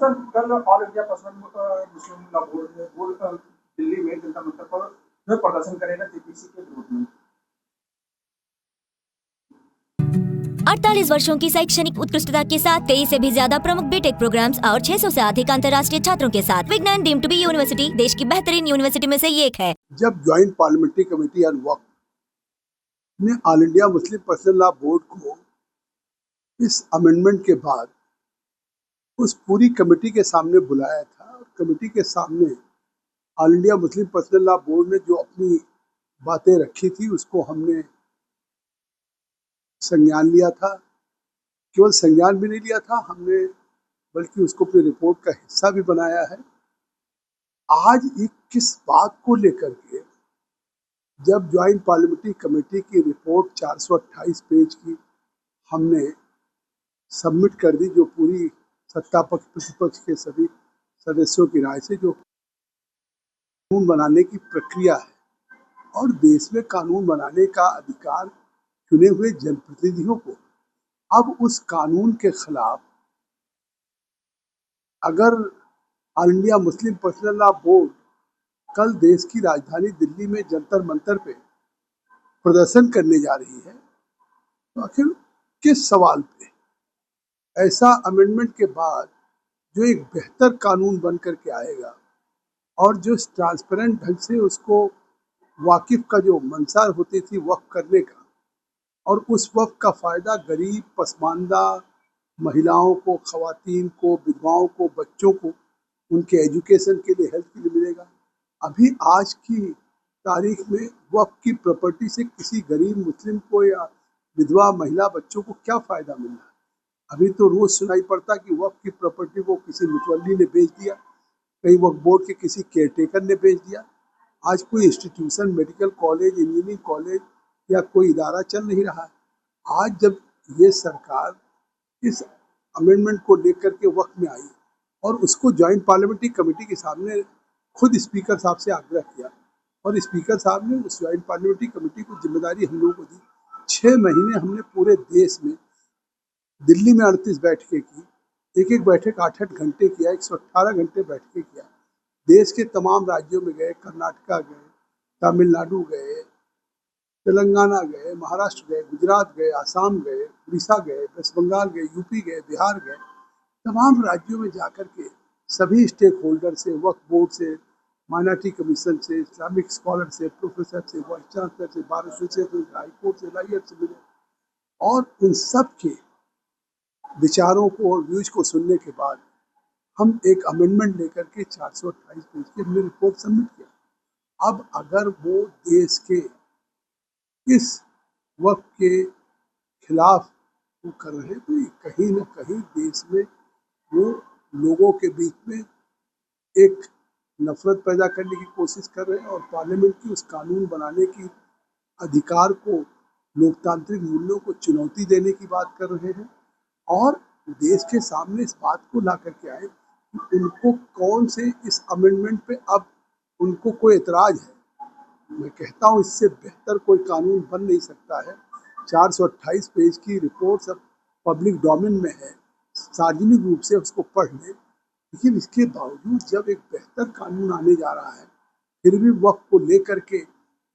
Sir, कल all India Muslim law board ने दिल्ली में जनता मंच पर जो प्रदर्शन करेगा जेपीसी के विरोध में। 48 वर्षों की शैक्षणिक उत्कृष्टता के साथ 23 से भी ज्यादा प्रमुख बीटेक प्रोग्राम्स और 600 से अधिक अंतर्राष्ट्रीय छात्रों के साथ विज्ञान डीम्ड टू बी यूनिवर्सिटी देश की बेहतरीन यूनिवर्सिटी में से एक है। जब ज्वाइंट पार्लियामेंट्री कमेटी ऑन वक्फ ने all India Muslim personal law board को इस अमेंडमेंट के बाद उस पूरी कमेटी के सामने बुलाया था और कमेटी के सामने all India Muslim personal law board ने जो अपनी बातें रखी थी उसको हमने संज्ञान लिया था। केवल संज्ञान भी नहीं लिया था हमने, बल्कि उसको अपनी रिपोर्ट का हिस्सा भी बनाया है। आज एक किस बात को लेकर के जब ज्वाइंट पार्लियामेंट्री कमेटी की रिपोर्ट 428 पेज की हमने सबमिट कर दी, जो पूरी सत्ता पक्ष प्रतिपक्ष के सभी सदस्यों की राय से जो कानून बनाने की प्रक्रिया है और देश में कानून बनाने का अधिकार चुने हुए जनप्रतिनिधियों को, अब उस कानून के खिलाफ अगर all India Muslim personal law board कल देश की राजधानी दिल्ली में जंतर मंतर पे प्रदर्शन करने जा रही है, तो आखिर किस सवाल पे ऐसा अमेंडमेंट के बाद जो एक बेहतर कानून बन करके आएगा और जो ट्रांसपेरेंट ढंग से उसको वाकिफ का जो मंशा होती थी वक्फ करने का, और उस वक्फ का फ़ायदा गरीब, पसमानदा महिलाओं को, ख़वातीन को, विधवाओं को, बच्चों को उनके एजुकेशन के लिए, हेल्थ के लिए मिलेगा। अभी आज की तारीख में वक्फ की प्रॉपर्टी से किसी गरीब मुस्लिम को या विधवा महिला बच्चों को क्या फ़ायदा मिल रहा है? अभी तो रोज़ सुनाई पड़ता कि वक्फ की प्रॉपर्टी को किसी मुतवल्ली ने बेच दिया, कहीं वक्फ बोर्ड के किसी केयरटेकर ने बेच दिया। आज कोई institution, medical college, engineering college या कोई इदारा चल नहीं रहा है। आज जब ये सरकार इस अमेंडमेंट को लेकर के वक्त में आई और उसको ज्वाइंट पार्लियामेंट्री कमेटी के सामने खुद स्पीकर साहब से आग्रह किया और स्पीकर साहब ने उस ज्वाइंट पार्लियामेंट्री कमेटी को जिम्मेदारी हम लोगों को दी। 6 महीने हमने पूरे देश में दिल्ली में 38 बैठकें की, एक एक बैठक 8-8 घंटे किया, 118 घंटे बैठकें किया। देश के तमाम राज्यों में गए, कर्नाटका गए, तमिलनाडु गए, तेलंगाना गए, महाराष्ट्र गए, गुजरात गए, आसाम गए, उड़ीसा गए, वेस्ट बंगाल गए, यूपी गए, बिहार गए। तमाम राज्यों में जाकर के सभी स्टेक होल्डर से, वक्फ बोर्ड से, माइनॉरिटी कमीशन से, इस्लामिक स्कॉलर से, प्रोफेसर से, वाइस चांसलर से, बार एसोसिएशन से, हाईकोर्ट से, लॉयर से मिले और उन सब के विचारों को और व्यूज को सुनने के बाद हम एक अमेंडमेंट लेकर के 428 पेज की हमने रिपोर्ट सबमिट किया। अब अगर वो देश के इस वक्त के खिलाफ वो कर रहे हैं, तो कहीं ना कहीं देश में वो लोगों के बीच में एक नफरत पैदा करने की कोशिश कर रहे हैं और पार्लियामेंट की उस कानून बनाने की अधिकार को, लोकतांत्रिक मूल्यों को चुनौती देने की बात कर रहे हैं और देश के सामने इस बात को ला करके आए कि उनको कौन से इस अमेंडमेंट पे अब उनको कोई एतराज है। मैं कहता हूँ इससे बेहतर कोई कानून बन नहीं सकता है। 428 पेज की रिपोर्ट सब पब्लिक डोमेन में है, सार्वजनिक रूप से उसको पढ़ लें। लेकिन इसके बावजूद जब एक बेहतर कानून आने जा रहा है, फिर भी वक्त को लेकर के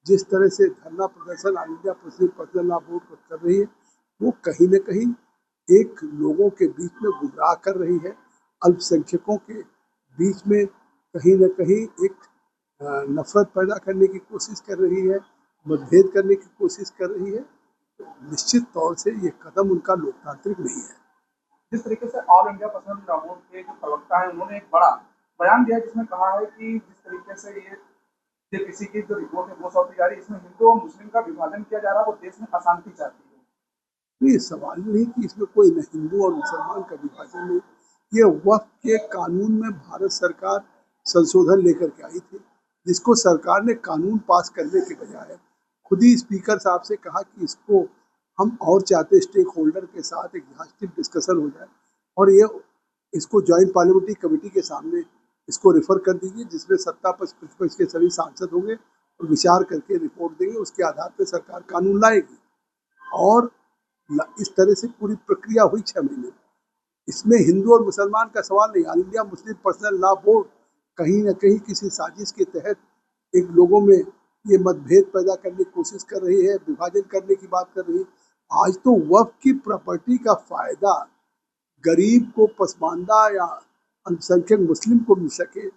जिस तरह से धरना प्रदर्शन all India Muslim personal law board कर रही है, वो कहीं न कहीं एक लोगों के बीच में गुमराह कर रही है, अल्पसंख्यकों के बीच में कहीं न कहीं एक नफरत पैदा करने की कोशिश कर रही है, मतभेद करने की कोशिश कर रही है। तो निश्चित तौर से ये कदम उनका लोकतांत्रिक नहीं है। जिस तरीके से all India personal law board के जो प्रवक्ता है, उन्होंने एक बड़ा बयान दिया जिसमें कहा है कि जिस तरीके से ये जेपीसी की जो रिपोर्ट है वो सौंपी जा रही है, इसमें हिंदू और मुस्लिम का विभाजन किया जा रहा है, वो देश में अशांति चाहती है। तो ये सवाल नहीं कि इसमें कोई न हिंदू और मुसलमान का विभाजन नहीं। ये वक्फ के कानून में भारत सरकार संशोधन लेकर के आई थी, जिसको सरकार ने कानून पास करने के बजाय खुद ही स्पीकर साहब से कहा कि इसको हम और चाहते स्टेक होल्डर के साथ एग्जॉस्टिव डिस्कशन हो जाए और ये इसको ज्वाइंट पार्लियामेंट्री कमेटी के सामने इसको रेफर कर दीजिए, जिसमें सत्ता पक्ष प्रतिपक्ष के सभी सांसद होंगे और विचार करके रिपोर्ट देंगे। उसके आधार पर सरकार कानून लाएगी और इस तरह से पूरी प्रक्रिया हुई 6 महीने में। इसमें हिंदू और मुसलमान का सवाल नहीं। All India Muslim personal law board कहीं न कहीं किसी साजिश के तहत एक लोगों में ये मतभेद पैदा करने की कोशिश कर रही है, विभाजन करने की बात कर रही है। आज तो वक्फ की प्रॉपर्टी का फायदा गरीब को, पसमानदा या अल्पसंख्यक मुस्लिम को मिल सके,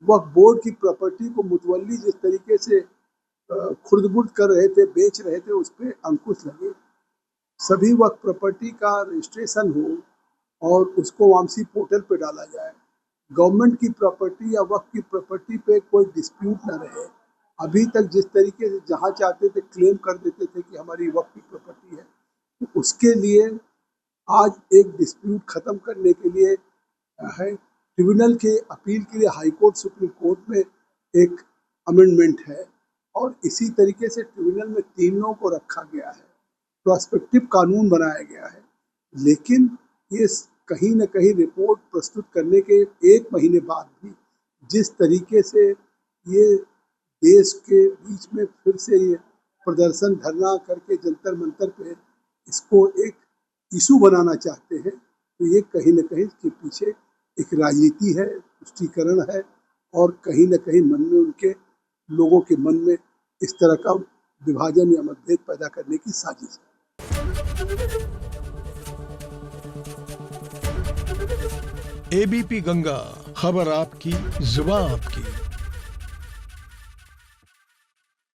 वक्फ बोर्ड की प्रॉपर्टी को मुतवल्ली जिस तरीके से खुर्द-बुर्द कर रहे थे, बेच रहे थे, उस पर अंकुश लगे। सभी वक्फ प्रॉपर्टी का रजिस्ट्रेशन हो और उसको वामसी पोर्टल पे डाला जाए। गवर्नमेंट की प्रॉपर्टी या वक्फ की प्रॉपर्टी पे कोई डिस्प्यूट न रहे। अभी तक जिस तरीके से जहाँ चाहते थे क्लेम कर देते थे कि हमारी वक्फ की प्रॉपर्टी है, तो उसके लिए आज एक डिस्प्यूट खत्म करने के लिए है ट्रिब्यूनल के अपील के लिए हाई कोर्ट, सुप्रीम कोर्ट में एक अमेंडमेंट है और इसी तरीके से ट्रिब्यूनल में तीनों को रखा गया है, प्रोस्पेक्टिव कानून बनाया गया है। लेकिन ये कहीं न कहीं रिपोर्ट प्रस्तुत करने के 1 महीने बाद भी जिस तरीके से ये देश के बीच में फिर से ये प्रदर्शन, धरना करके जंतर मंतर पे इसको एक इशू बनाना चाहते हैं, तो ये कहीं न कहीं इसके पीछे एक राजनीति है, तुष्टीकरण है और कहीं न कहीं मन में उनके लोगों के मन में इस तरह का विभाजन या मतभेद पैदा करने की साजिश है। एबीपी गंगा, खबर आपकी, जुबान आपकी।